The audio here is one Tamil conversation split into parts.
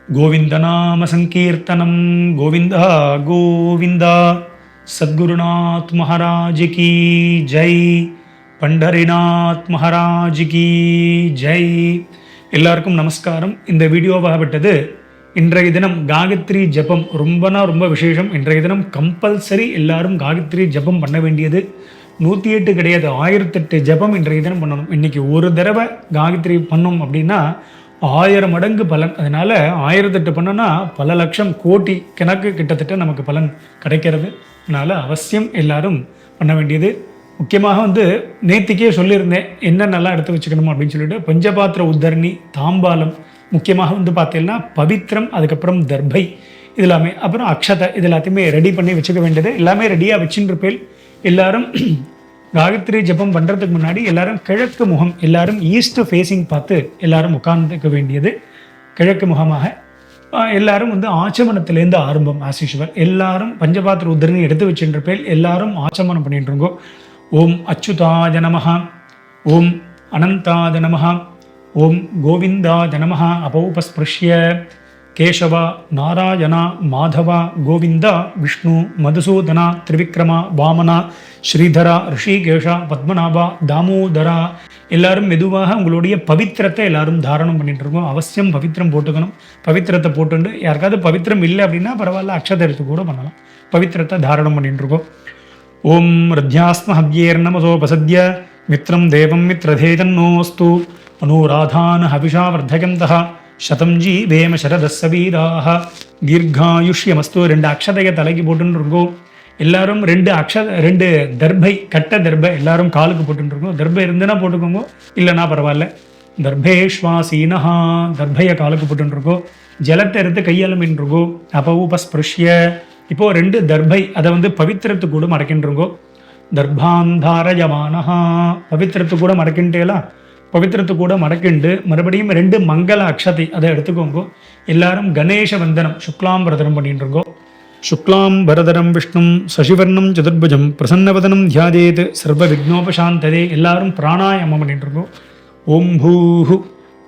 गोविंदनाम संकीर्तनम गोविंदा गोविंदा। सद्गुरुनाथ महाराज की जय, पंढरीनाथ महाराज की जय। எல்லாருக்கும் நமஸ்காரம். இந்த வீடியோவாக விட்டது இன்றைய தினம் காயத்ரி ஜபம் ரொம்ப விசேஷம். இன்றைய தினம் கம்பல்சரி எல்லாரும் காயத்ரி ஜபம் பண்ண வேண்டியது. 108 கிடையாது, 1008 ஜபம் இன்றைய தினம் பண்ணணும். இன்னைக்கு ஒரு தடவை காயத்ரி பண்ணோம் அப்படின்னா 1000 மடங்கு பலன். அதனால 1008 பண்ணோன்னா பல லட்சம் கோடி கணக்கு கிட்டத்தட்ட நமக்கு பலன் கிடைக்கிறது. அதனால அவசியம் எல்லாரும் பண்ண வேண்டியது. முக்கியமாக நேத்திக்கே சொல்லியிருந்தேன் என்னென்னலாம் எடுத்து வச்சுக்கணும் அப்படின்னு சொல்லிட்டு. பஞ்சபாத்திர உத்தரணி, தாம்பாலம், முக்கியமாக பார்த்தீங்கன்னா பவித்திரம், அதுக்கப்புறம் தர்பை, இது எல்லாமே, அப்புறம் அக்ஷதை, இது எல்லாத்தையுமே ரெடி பண்ணி வச்சுக்க வேண்டியது. எல்லாமே ரெடியாக வச்சுருப்பேன். எல்லாரும் காயத்ரி ஜபம் பண்ணுறதுக்கு முன்னாடி எல்லாரும் கிழக்கு முகம், எல்லாரும் ஈஸ்ட் ஃபேஸிங் பார்த்து எல்லாரும் உட்கார்ந்துக்க வேண்டியது. கிழக்கு முகமாக எல்லாரும் ஆச்சமனத்திலேருந்து ஆரம்பம். ஆஸ் யூஷுவல் எல்லாரும் பஞ்சபாத்திர உத்தரணி எடுத்து வச்சுருப்பேன். எல்லாரும் ஆச்சமனம் பண்ணிட்டு இருக்கோ. ஓம் அச்சுதாய நமஹ, ஓம் அனந்தாய நமஹ, ஓம் கோவிந்தாய நமஹ. அபௌபஸ்பிருஷ்ய கேசவ நாராயண மாதவ கோவிந்த விஷ்ணு மதுசூதன திரிவிக்ரம வாமன ஸ்ரீதரா ரிஷிகேஷா பத்மநாபா தாமோதரா. எல்லாரும் மெதுவாக உங்களுடைய பவித்திரத்தை எல்லாரும் தாரணம் பண்ணிட்டு இருக்கோம். அவசியம் பவித்திரம் போட்டுக்கணும். பவித்திரத்தை போட்டுண்டு யாருக்காவது பவித்திரம் இல்லை அப்படின்னா பரவாயில்ல, அக்ஷதை எடுத்து கூட பண்ணலாம். பவித்திரத்தை தாரணம் பண்ணிட்டு இருக்கோம். ஓம் ரத்யாஸ்ம ஹவ்யேர் நமசோபசத்ய மித்ரம் தேவம் மித்ரதேஜன்னோஸ்து அனுராதான ஹவிஷா வர்தகந்தஹ சதம் ஜீவேம சரதஸ்ஸ வீராஹ தீர்காயுஷ்யமஸ்து. 2 அக்ஷதையை தலைக்கு போட்டுன்னு இருக்கோம். எல்லாரும் 2 தர்பை, கட்ட தர்பை எல்லாரும் காலுக்கு போட்டுன்னு இருக்கோம். தர்பை இருந்துன்னா போட்டுக்கோங்க, இல்லைனா பரவாயில்ல. தர்பேஷ்வாசீனஹா, தர்பையை காலுக்கு போட்டுன்னு இருக்கோம். ஜலத்தை எடுத்து கையால் மீன்ருக்கோம். அபௌபஸ்பிருஷ்ய, இப்போ 2 தர்பை, அதை பவித்திரத்து கூட மடக்கின்னு இருக்கோம். தர்பாந்தாரயமானஹா, பவித்திரத்து கூட மடக்கின்றேலா, பவித்திரத்து கூட மடக்கிண்டு மறுபடியும் 2 மங்கள அக்ஷதை அதை எடுத்துக்கோங்க. எல்லாரும் கணேச வந்தனம் சுக்லாம் பரதனம் பண்ணிட்டு இருக்கோம். சுக்லாம் பரதரம் விஷ்ணும் சசிவர்ணம் சதுர்புஜம் பிரசன்னவதனம் தியாதேத் சர்வ விக்னோபசாந்ததே. எல்லாரும் பிராணாயாமம் பண்ணிட்டு இருக்கோம். ஓம் பூஹு,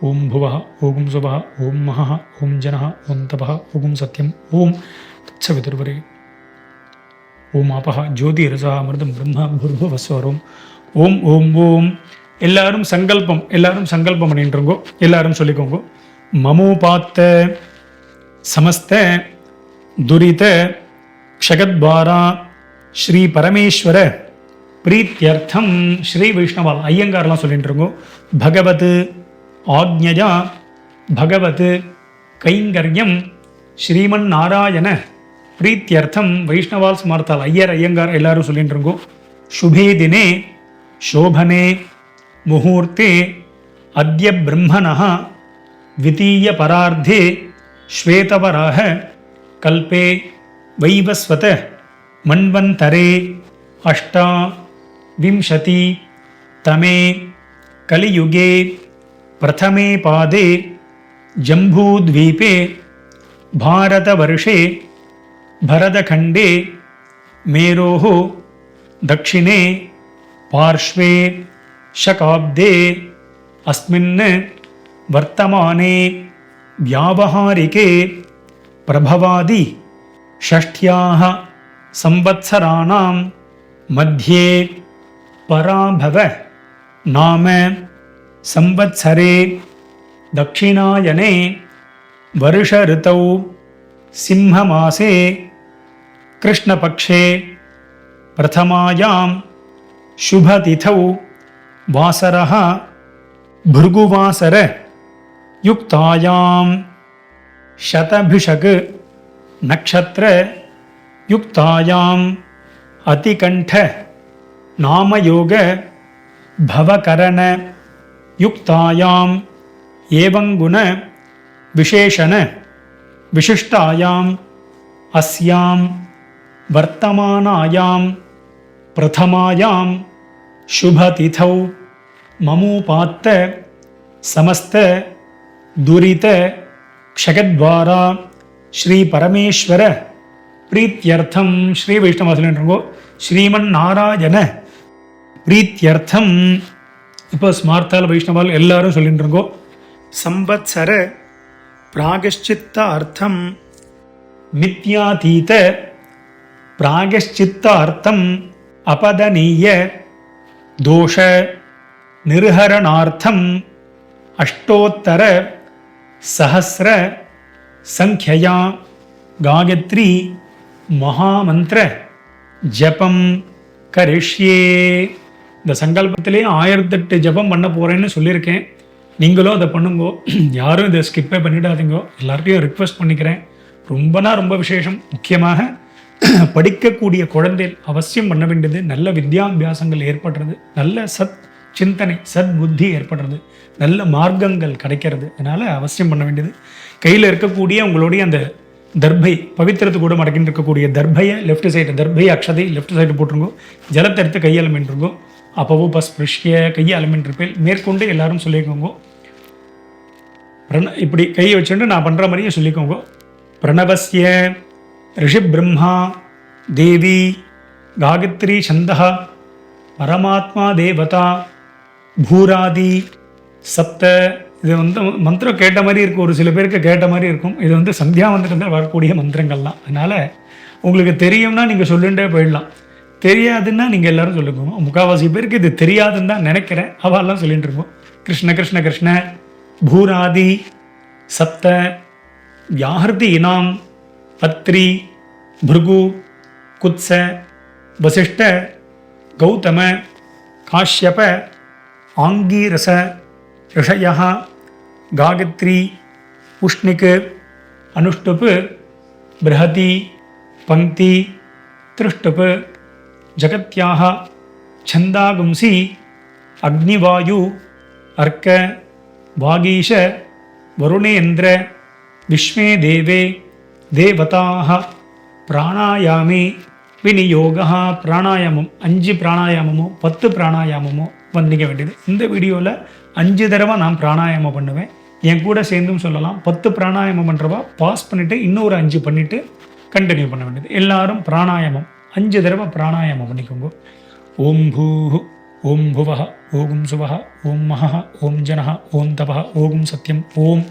ஓம் புவஹ, ஓம் சுபஹ, ஓம் மஹஹ, ஓம் ஜனஹ, ஓம் தபஹ, ஓம் சத்யம், ஓம் தத்சவிதுர்வரே, ஓம் ஆபஹ ஜோதி ரசா அமிர்தம் பிரம்ம பூர்புவஸ்வரம், ஓம் ஓம் ஓம். எல்லாரும் சங்கல்பம் பண்ணிட்டு இருக்கோம். எல்லாரும் சொல்லிக்கோங்க. மமோபாத்த சமஸ்த துரித க்ஷகத்வாரா ஸ்ரீ பரமேஸ்வர பிரீத்தியர்த்தம். ஸ்ரீ வைஷ்ணவால் ஐயங்காரெலாம் சொல்லிட்டு இருக்கோம். பகவத் ஆக்ஞயா பகவத் கைங்கரியம் ஸ்ரீமன் நாராயண பிரீத்தியர்த்தம். வைஷ்ணவால் ஸ்மார்த்தால் ஐயங்கார் எல்லாரும் சொல்லிட்டு இருக்கோம். சுபே தினே சோபனே முகூர்த்தே அத்ய பிரம்மணः த்விதீய பரார்த்தே ஸ்வேதவராக கல்பே வைவஸ்வத மன்வந்தரே அஷ்டாவிம்சதி தமே கலியுகே பிரதமே பாதே ஜம்பூத்வீபே பாரதவர்ஷே பரதகண்டே மேரோः தக்ஷிணே பார்ஷ்வே शकाब्दे अस्मिन् वर्तमाने व्यावहारिके प्रभवादि षष्ठ्याः संवत्सराणां मध्ये पराभव नाम संवत्सरे दक्षिणायने वर्ष ऋतौ सिंहमासे कृष्णपक्षे प्रथमायां शुभतिथौ वासरः भृगुवासर युक्तायां शतभिषक नक्षत्र युक्तायां अतिकंठ नामयोग भवकरण युक्तायां एवं गुण विशेषण विशिष्टायां अस्यां वर्तमानायां प्रथमायां शुभतिथौ ममोपात्त समस्त दुरित क्षगद्वारा श्री परमेश्वर प्रीत्यर्थम. श्री वैष्णव श्रीमन नारायण प्रीत्यर्थम. இப்போ ஸ்மார்த்தால் வைஷ்ணவால் எல்லாரும் சொல்லிட்டு இருக்கோம். சம்பத்சர பிராகஷ்சித்த அர்த்தம் மித்யாதீத பிராகஷ்சித்த அர்த்தம் அபதனீய தோஷ நிர்ஹரணார்த்தம் அஷ்டோத்தர சஹஸ்ர சங்க்யா காயத்ரி மகாமந்திர ஜபம் கரிஷ்யே. இந்த சங்கல்பத்திலே 1008 ஜபம் பண்ண போகிறேன்னு சொல்லியிருக்கேன். நீங்களும் அதை பண்ணுங்கோ. யாரும் இதை ஸ்கிப்பே பண்ணிடாதீங்கோ. எல்லார்ட்டையும் ரிக்வெஸ்ட் பண்ணிக்கிறேன். ரொம்ப விசேஷம். முக்கியமாக படிக்கக்கூடிய குழந்தை அவசியம் பண்ண வேண்டியது நல்ல வித்யாபியாசங்கள் ஏற்படுறது, நல்ல சத் சிந்தனை சத் புத்தி ஏற்படுறது, நல்ல மார்க்கங்கள் கிடைக்கிறது. அதனால் அவசியம் பண்ண வேண்டியது கையில் இருக்கக்கூடிய உங்களுடைய அந்த தர்பை பவித்திரத்து கூட மடக்கின்னு இருக்கக்கூடிய தர்பையை லெஃப்ட் சைடு தர்பை அக்ஷதை லெஃப்ட் சைடு போட்டுருங்கோ. ஜலத்தை எடுத்து கையால் மின்றுங்கோ. அப்போவோ பஸ்பிருஷ்ய கையால் மின்றிருப்பேன். மேற்கொண்டு எல்லாரும் சொல்லிக்கோங்க. இப்படி கையை வச்சுட்டு நான் பண்ணுற மாதிரியே சொல்லிக்கோங்க. பிரணவஸ்ய ரிஷி பிரம்மா தேவி காயத்ரி சந்தா பரமாத்மா தேவதா பூராதி சப்த. இது மந்திரம் கேட்ட மாதிரி இருக்கும், ஒரு சில பேருக்கு கேட்ட மாதிரி இருக்கும். இது சந்தியா மந்திரத்தில் வரக்கூடிய மந்திரங்கள்லாம். அதனால் உங்களுக்கு தெரியும்னா நீங்கள் சொல்லிகிட்டே போயிடலாம், தெரியாதுன்னா நீங்கள் எல்லோரும் சொல்லிக்கோங்க. முக்கால்வாசி பேருக்கு இது தெரியாதுன்னு தான் நினைக்கிறேன். அவெல்லாம் சொல்லிகிட்டு இருக்கோம். கிருஷ்ண கிருஷ்ண கிருஷ்ண பூராதி சப்த வியாஹர்தி இனாம் பத்ரி பிருகு குத்ச வசிஷ்ட கௌதம காஷ்யப ஆங்கீரச ரிஷய காயத்ரி உஷ்ணிக் அனுஷ்டுப் பிரஹதி பங்கி திருஷ்டுப் ஜகத்யாக சந்தாகும்சி அக்னிவாயு அர்க்க வாகீஷ வருணேந்திர விஸ்வே தேவே தேவதாக பிராணாயாமே விநியோகா. பிராணாயாமம் 5 பிராணாயாமமோ 10 பிராணாயாமமோ பண்ணிக்க வேண்டியது. இந்த வீடியோவில் 5 தடவை நான் பிராணாயாமம் பண்ணுவேன். என் கூட சேர்ந்தும் சொல்லலாம். 10 பிராணாயாமம் பண்ணுறவா பாஸ் பண்ணிவிட்டு இன்னொரு 5 பண்ணிவிட்டு கண்டினியூ பண்ண வேண்டியது. எல்லாரும் பிராணாயாமம் 5 தடவை பிராணாயாமம் பண்ணிக்கோங்க. ஓம் பூ ஓம் புவ ஓம் சுவ ஓம் மஹ ஓம் ஜன ஓம் தப ஓம் சத்யம் ஓம்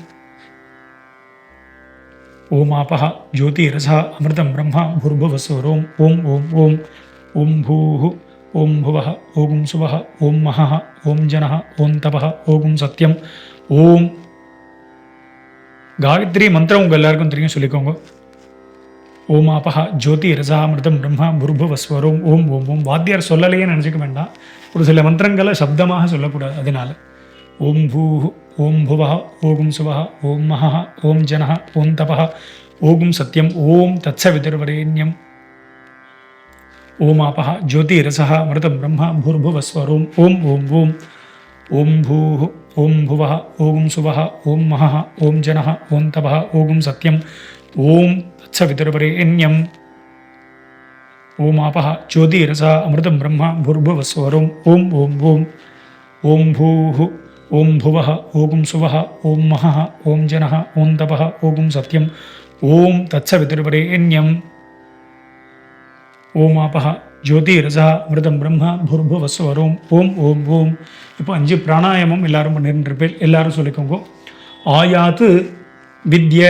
ஓம் ஆப ஜோதிரச அமிர்தம் பிரம்மா பூர்புவஸ்வரோம் ஓம் ஓம் ஓம் ஓம் பூ ஓம் புவ ஓம் சுவ ஓம் மஹ ஓம் ஜன ஓம் தப ஓம் சத்யம் ஓம். காயத்ரி மந்திரம் உங்கள் எல்லாருக்கும் தெரியும், சொல்லிக்கோங்க. ஓம் ஆபஹ ஜோதி ரசாமிருதம் பிரம்மா பூர்புவஸ்வரோம் ஓம் ஓம் ஓம். வாத்தியார் சொல்லலையே நினச்சிக்க வேண்டாம். ஒரு சில மந்திரங்களை சப்தமாக சொல்லக்கூடாது. அதனால ஓம் பூ ஓம் புவ ஓம் சுவ ஓம் மஹ ஓம் ஜன ஓம் தப ஓம் சத்யம் ஓம் தத்சவிதுர்வரேண்யம். ஓம் ஆபஹ ஜோதி ரசஹ அமிர்தம் பிரம்மா பூர்புவஸ்வரோம் ஓம் ஓம் ஓம் ஓம் பூ ஓம் புவ ஓம் சுவ ஓம் மஹ ஓம் ஜன ஓம் தப ஓம் சத்யம் ஓம் தத்சவிதுர்வரேண்யம். ஓம் ஆபஹ ஜோதி ரசஹ அமிர்தம் பிரம்மா பூர்புவஸ்வரோம் ஓம் ஓம் ஓம் ஓம் பூ ஓம் புவ ஓம் சுவ ஓம் மஹ ஓம் ஜன ஓம் தப ஓம் சத்யம் ஓம் தத்சவிதுர்வரேண்யம். ஓம் ஆபஹ ஜோதி ரசஹ அமிர்தம் பிரம்மா பூர்புவஸ்வரோம் ஓம் ஓம் ஓம். இப்போ 5 பிராணாயாமம் எல்லாரும் பண்ணிருப்பேன். எல்லாரும் சொல்லிக்கோங்க. ஆயாத்து வித்ய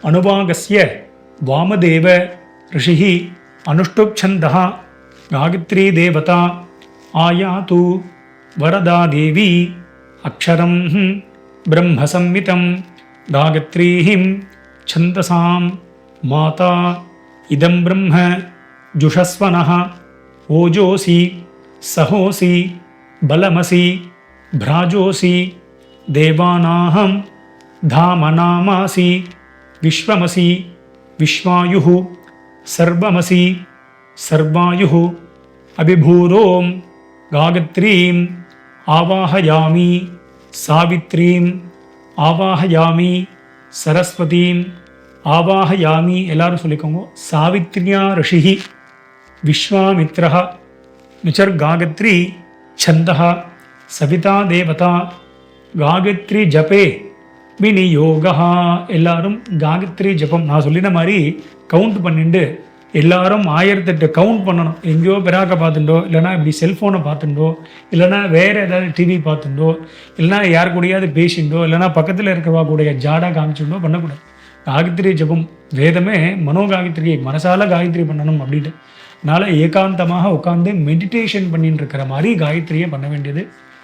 அனுபாகஸ்ய வாமதேவ ரிஷி அனுஷ்டுப்சந்தா காயத்ரி தேவதா ஆயாத்து வரதா தேவி அக்ஷரம் பிரம்மசம்மிதம் காயத்ரீம் சந்தசாம் மாதா இதம் பிரம்ம ஜுஷஸ்வனः ஓஜோசி சஹோசி பலமசி பிராஜோசி தேவானாஹம் தாமநாமாசி விஸ்வமசி விஸ்வாயுः சர்வமசி சர்வாயுः அபிபூரோம் காயத்ரீம் ஆவாஹயாமி சாவித்ரீம் ஆவாஹயாமி சரஸ்வதீம் ஆவாஹயாமி. எல்லாரும் சொல்லிக்கோங்க. சாவித்ரியா ரிஷி விஸ்வாமித்ரஹ நிச்சர் காயத்ரி சந்தஹ சவிதா தேவதா காயத்ரி ஜபே விநியோகா. எல்லாரும் காயத்ரி ஜபம் நான் சொல்லின மாதிரி கவுண்ட் பண்ணிட்டு எல்லாரும் 1008 கவுண்ட் பண்ணணும். எங்கேயோ பிராக்க பார்த்துட்டோ, இல்லைனா இப்படி செல்ஃபோனை பார்த்துட்டோ, இல்லைனா வேறு ஏதாவது டிவி பார்த்துட்டோ, இல்லைனா யார் கூடயாவது பேசிண்டோ, இல்லைனா பக்கத்தில் இருக்கிறவா கூட ஜாடாக காமிச்சுட்டோ பண்ணக்கூடாது. காயத்ரி ஜபம் வேதமே மனோகாயத்ரியை மனசால காயத்ரி பண்ணணும் அப்படின்ட்டு. அதனால் ஏகாந்தமாக உட்காந்து மெடிடேஷன் பண்ணிட்டு இருக்கிற மாதிரி காயத்ரியை பண்ண வேண்டியது,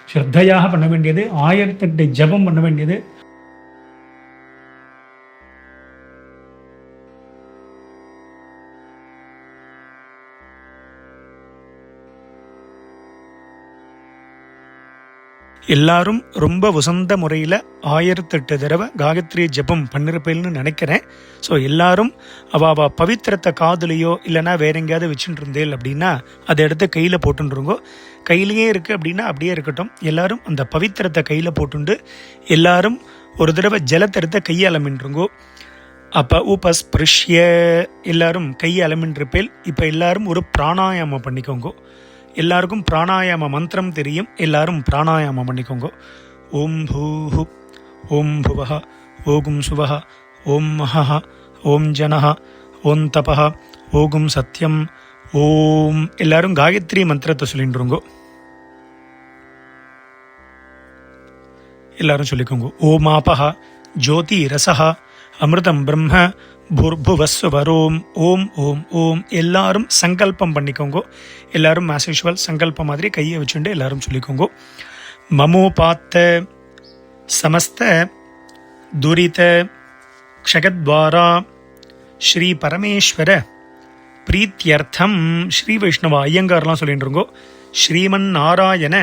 ஸ்ரத்தையாக பண்ண வேண்டியது, 1008 ஜபம் பண்ண வேண்டியது. எல்லாரும் ரொம்ப உசந்த முறையில் 1008 தடவை காயத்ரி ஜபம் பண்ணிருப்பேன்னு நினைக்கிறேன். ஸோ எல்லாரும் அவள் பவித்திரத்தை காதுலையோ இல்லைனா வேற எங்கேயாவது வச்சுட்டு இருந்தேன் அப்படின்னா அதை எடுத்து கையில் போட்டுருங்கோ. கையிலேயே இருக்குது அப்படின்னா அப்படியே இருக்கட்டும். எல்லாரும் அந்த பவித்திரத்தை கையில் போட்டுண்டு எல்லாரும் ஒரு தடவை ஜலத்தை எடுத்த கையை அலமின்றுங்கோ. அப்போ உபஸ்பிருஷ்ய எல்லாரும் கையை அலமின்றிருப்பேல். இப்போ எல்லாரும் ஒரு பிராணாயாமம் பண்ணிக்கோங்க. எல்லாருக்கும் பிராணாயாம மந்திரம் தெரியும். எல்லாரும் பிராணாயாமம் பண்ணிக்கோங்க. ஓம் பூஹு ஓம் புவஹ ஓகும் சுவஹ ஓம் மஹஹ ஓம் ஜனஹ ஓம் தபஹ ஓகும் சத்யம் ஓம். எல்லாரும் காயத்ரி மந்திரத்தை சொல்லிட்டுருங்கோ. எல்லாரும் சொல்லிக்கோங்க. ஓமாபஹ ஜோதி ரசஹ அமிர்தம் பிரம்ம பூர்புவஸ்வரோம் ஓம் ஓம் ஓம். எல்லாரும் சங்கல்பம் பண்ணிக்கோங்க. எல்லாரும் ஆஸ் யூஷுவல் சங்கல்பம் மாதிரி கையை வச்சுட்டு எல்லாரும் சொல்லிக்கோங்க. மமோபாத்த சமஸ்த துரித க்ஷகத்வாரா ஸ்ரீ பரமேஸ்வர பிரீத்தியர்த்தம். ஸ்ரீ வைஷ்ணவ ஐயங்கார்லாம் சொல்லிட்டு இருக்கோம். ஸ்ரீமன் நாராயண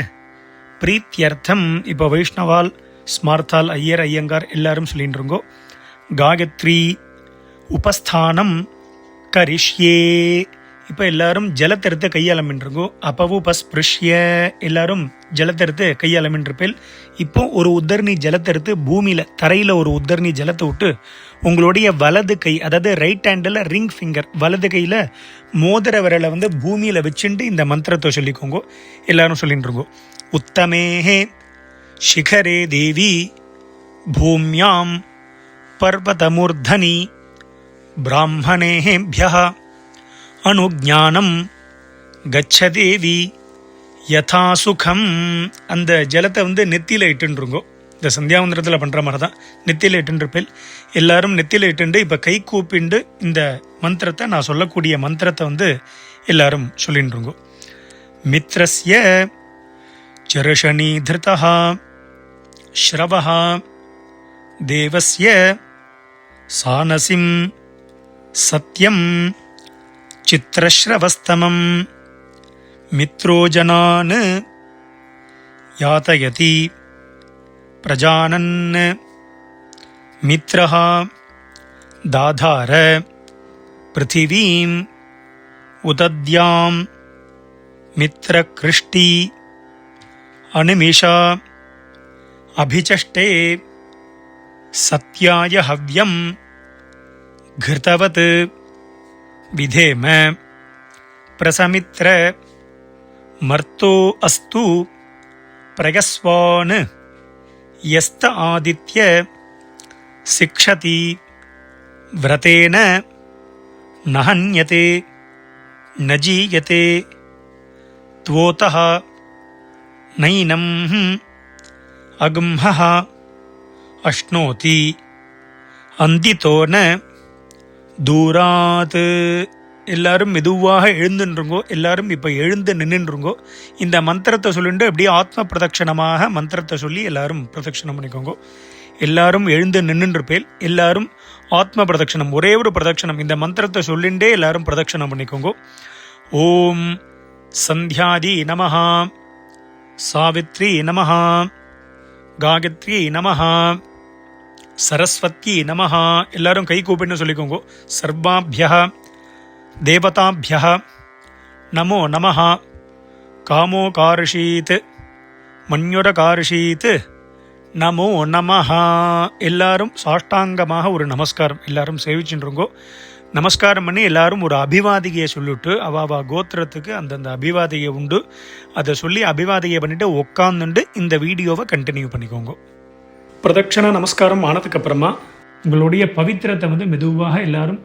பிரீத்தியர்த்தம். இப்போ வைஷ்ணவால் ஸ்மார்த்தால் ஐயர் ஐயங்கார் எல்லாரும் சொல்லிட்டு இருக்கோம். காயத்ரி உபஸ்தானம் கரிஷ்யே. இப்போ எல்லாரும் ஜலத்தெடுத்து கையாளமின்றிருங்கோ. அப்பவு பஸ்பிருஷ்ய எல்லாரும் ஜலத்தெடுத்து கையாளமின்றிருப்பேல். இப்போ ஒரு உத்தரணி ஜலத்தெடுத்து பூமியில் தரையில் ஒரு உத்தரணி ஜலத்தை விட்டு உங்களுடைய வலது கை, அதாவது ரைட் ஹேண்டில் ரிங் ஃபிங்கர், வலது கையில் மோதிர விரலை பூமியில் வச்சுட்டு இந்த மந்திரத்தை சொல்லிக்கோங்க. எல்லாரும் சொல்லிட்டுருங்கோ. உத்தமேஹே சிகரே தேவி பூமியாம் பர்வதமூர்தனி பிராமணேபியः அனுஜானம் கச்சதேவி யதா சுகம். அந்த ஜலத்தை நெத்தியில் இட்டுருங்கோ. இந்த சந்தியாவந்தரத்தில் பண்ணுற மாதிரி தான் நெத்தியில் இட்டுருப்பேன். எல்லாரும் நெத்தியில் இட்டுண்டு இப்போ கை கூப்பிண்டு இந்த மந்திரத்தை, நான் சொல்லக்கூடிய மந்திரத்தை எல்லாரும் சொல்லிட்டுருங்கோ. மித்ரஸ்ய சர்ஷணி திருதः ஸ்ரவः தேவஸ்ய சானசிம் சத்யம் சித்ரஸ்ரவஸ்தமம் மித்ரோஜனான் யாதயதி பிரஜானன் மித்ரஹ தாதார பிருத்திவீம் உதத்யாம் மித்ரக்ருஷ்டி அனிமிஷா அபிச்சஷ்டே சத்யாய ஹவ்யம் கிருதவத் விதேம பிரசமித்ர மர்த்தோ அஸ்து பிரயஸ்வான் யஸ்த ஆதித்ய சிக்ஷதி விரதேன நஹன்யதே நஜீயதே த்வோதஹ நைனம் அகும்ஹ அஷ்னோதி அந்தித்தோன தூராத். எல்லாரும் மெதுவாக எழுந்துருங்கோ. எல்லாரும் இப்போ எழுந்து நின்றுருங்கோ. இந்த மந்திரத்தை சொல்லிட்டு அப்படியே ஆத்ம பிரதட்சணமாக மந்திரத்தை சொல்லி எல்லாரும் பிரதட்சணம் பண்ணிக்கோங்க. எல்லாரும் எழுந்து நின்றுருப்பேல். எல்லாரும் ஆத்ம பிரதட்சணம், ஒரே ஒரு பிரதட்சணம், இந்த மந்திரத்தை சொல்லிண்டே எல்லாரும் பிரதட்சணம் பண்ணிக்கோங்க. ஓம் சந்தியாதி நமஹ, சாவித்ரி நமஹ, காயத்ரி நமஹ, சரஸ்வதி நமஹ. எல்லாரும் கை கூப்பின்னு சொல்லிக்கோங்க. சர்வாபியः தேவதாபியः நமோ நமஹ. காமோகார்ஷீத் மன்யுரகார்ஷீத் நமோ நமஹ. எல்லாரும் சாஷ்டாங்கமாக ஒரு நமஸ்காரம் எல்லாரும் சேவிச்சுருங்கோ. நமஸ்காரம் பண்ணி எல்லாரும் ஒரு அபிவாதிகையை சொல்லிவிட்டு அவா கோத்திரத்துக்கு அந்தந்த அபிவாதிகை உண்டு, அதை சொல்லி அபிவாதிகை பண்ணிவிட்டு உட்காந்துட்டு இந்த வீடியோவை கண்டினியூ பண்ணிக்கோங்க. பிரதட்சண நமஸ்காரம் ஆனதுக்கப்புறமா உங்களுடைய பவித்திரத்தை மெதுவாக எல்லாரும்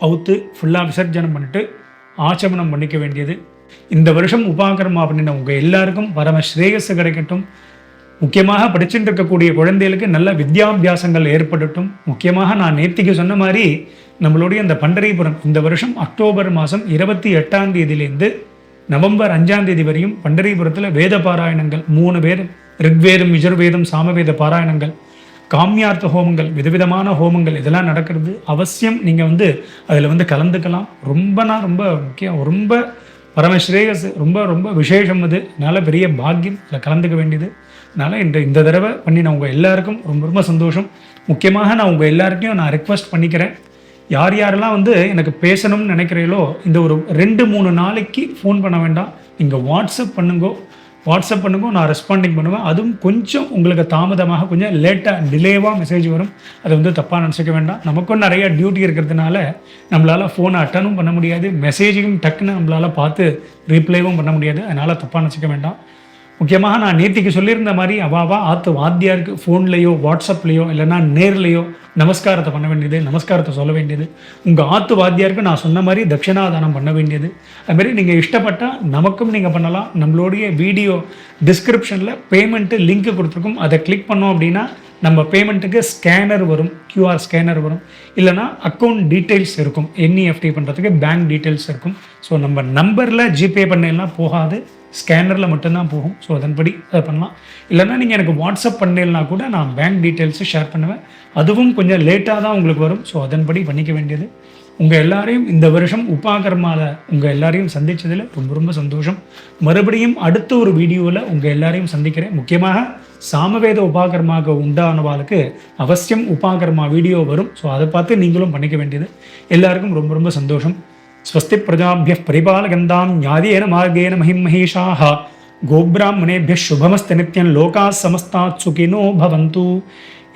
அவுத்து ஃபுல்லாக விசர்ஜனம் பண்ணிட்டு ஆச்சமனம் பண்ணிக்க வேண்டியது. இந்த வருஷம் உபாகர்மா பண்ணின உங்கள் எல்லாருக்கும் பரம ஸ்ரேயஸ் கிடைக்கட்டும். முக்கியமாக படிச்சுட்டு இருக்கக்கூடிய குழந்தைகளுக்கு நல்ல வித்யாபியாசங்கள் ஏற்படட்டும். முக்கியமாக நான் நேத்திக்கு சொன்ன மாதிரி நம்மளுடைய இந்த பண்டரிபுரம் இந்த வருஷம் அக்டோபர் மாதம் 28ஆம் தேதியிலேருந்து நவம்பர் 5ஆம் தேதி வரையும் பண்டரிபுரத்தில் வேத பாராயணங்கள் 3 பேர், ரிக்வேதம், யஜுர்வேதம், சாமவேத பாராயணங்கள், காமியார்த்த ஹோமங்கள், விதவிதமான ஹோமங்கள் இதெல்லாம் நடக்கிறது. அவசியம் நீங்கள் அதில் கலந்துக்கலாம். ரொம்ப முக்கியம், ரொம்ப பரமஸ்ரேயஸ், ரொம்ப விசேஷம். அது அதனால பெரிய பாக்கியம் இதில் கலந்துக்க வேண்டியது. அதனால் இந்த தடவை பண்ணின உங்கள் எல்லாருக்கும் ரொம்ப சந்தோஷம். முக்கியமாக நான் உங்கள் எல்லாருக்கையும் நான் ரெக்வஸ்ட் பண்ணிக்கிறேன், யாரெல்லாம் எனக்கு பேசணும்னு நினைக்கிறீங்களோ இந்த ஒரு 2-3 நாளைக்கு ஃபோன் பண்ண வேண்டாம், நீங்கள் வாட்ஸ்அப் பண்ணுங்க, நான் ரெஸ்பாண்டிங் பண்ணுவேன். அதுவும் கொஞ்சம் உங்களுக்கு தாமதமாக, கொஞ்சம் லேட்டாக, டிலேவாக மெசேஜ் வரும். அதை தப்பாக நினச்சிக்க வேண்டாம். நமக்கும் நிறைய டியூட்டி இருக்கிறதுனால நம்மளால் ஃபோனை அட்டனும் பண்ண முடியாது, மெசேஜையும் டக்குன்னு நம்மளால் பார்த்து ரீப்ளைவும் பண்ண முடியாது. அதனால் தப்பாக நினச்சிக்க வேண்டாம். முக்கியமாக நான் நேத்திக்கு சொல்லியிருந்த மாதிரி அவாவா ஆற்று வாத்தியாருக்கு ஃபோன்லேயோ வாட்ஸ்அப்லேயோ இல்லைன்னா நேர்லேயோ நமஸ்காரத்தை பண்ண வேண்டியது, நமஸ்காரத்தை சொல்ல வேண்டியது. உங்கள் ஆற்று வாத்தியாருக்கு நான் சொன்ன மாதிரி தட்சிணாதானம் பண்ண வேண்டியது. அதுமாரி நீங்கள் இஷ்டப்பட்டால் நமக்கும் நீங்கள் பண்ணலாம். நம்மளுடைய வீடியோ டிஸ்கிரிப்ஷனில் பேமெண்ட்டு லிங்க்கு கொடுத்துருக்கோம். அதை கிளிக் பண்ணோம் அப்படின்னா நம்ம பேமெண்ட்டுக்கு ஸ்கேனர் வரும், QR ஸ்கேனர் வரும். இல்லைனா அக்கௌண்ட் டீட்டெயில்ஸ் இருக்கும், NEFT பண்ணுறதுக்கு பேங்க் டீட்டெயில்ஸ் இருக்கும். ஸோ நம்ம நம்பரில் ஜிபே பண்ணலாம் போகாது, ஸ்கேனரில் மட்டும்தான் போகும். ஸோ அதன்படி அதை பண்ணலாம். இல்லைனா நீங்கள் எனக்கு வாட்ஸ்அப் பண்ணலனா கூட நான் பேங்க் டீட்டெயில்ஸு ஷேர் பண்ணுவேன். அதுவும் கொஞ்சம் லேட்டாக தான் உங்களுக்கு வரும். ஸோ அதன்படி பண்ணிக்க வேண்டியது. உங்கள் எல்லாரையும் இந்த வருஷம் உபாகர்மாவில் உங்கள் எல்லாரையும் சந்தித்ததில் ரொம்ப சந்தோஷம். மறுபடியும் அடுத்த ஒரு வீடியோவில் உங்கள் எல்லாரையும் சந்திக்கிறேன். முக்கியமாக சாமவேத உபாகர்மாக உண்டானவாளுக்கு அவசியம் உபாகர்மா வீடியோ வரும். ஸோ அதை பார்த்து நீங்களும் பண்ணிக்க வேண்டியது. எல்லாருக்கும் ரொம்ப சந்தோஷம். ஸ்வஸ்தி பிரஜாபிய பரிபாலகந்தாம் ஞாதேன மார்கேன மஹிமஹேஷாஹ கோப்ராஹ்மணேபிய சுபமஸ்த நித்யம் லோகா சமஸ்தா சுகினோ பவந்து.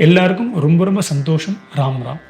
எல்லாருக்கும் ரொம்ப சந்தோஷம். ராம் ராம்.